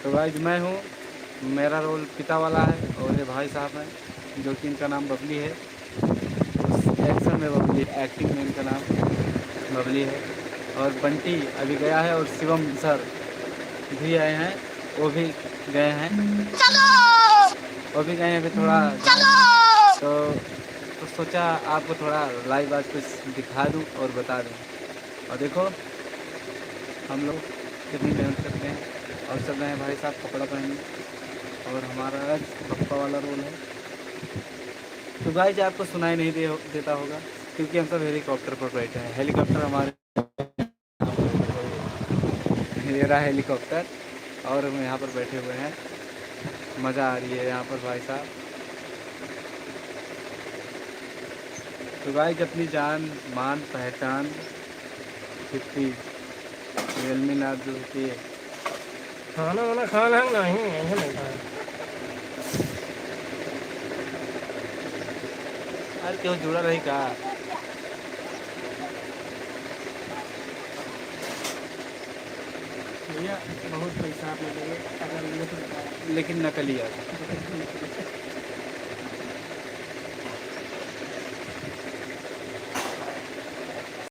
तो गाइस मैं हूँ, मेरा रोल पिता वाला है और ये भाई साहब हैं जो कि इनका नाम बबली है। एक्शन में बबली, एक्टिंग में इनका नाम बबली है। और बंटी अभी गया है और शिवम सर भी आए हैं, वो भी गए हैं, वो भी गए हैं अभी थोड़ा तो सोचा आपको थोड़ा लाइव आज कुछ दिखा दूं और बता दूं। और देखो हम लोग कितनी मेहनत करते हैं और चल रहे हैं भाई साहब कपड़ा पहने। और हमारा आज पप्पा वाला रोल है। तो गाइस आपको सुनाई नहीं देता होगा क्योंकि हम सब हेलीकॉप्टर पर बैठे हैं। हेलीकॉप्टर हमारे ये रहा हेलीकॉप्टर और हम यहाँ पर बैठे हुए हैं। मज़ा आ रही है यहाँ पर भाई साहब। तो गाइस अपनी जान मान पहचान कितनी रियल में ना जो होती है। खाना वाना खाना है नहीं, ऐसे नहीं खाना। अरे क्यों जुड़ा रही का। भैया बहुत पैसा आप लगेंगे अगर ये तो लेकिन नकली है।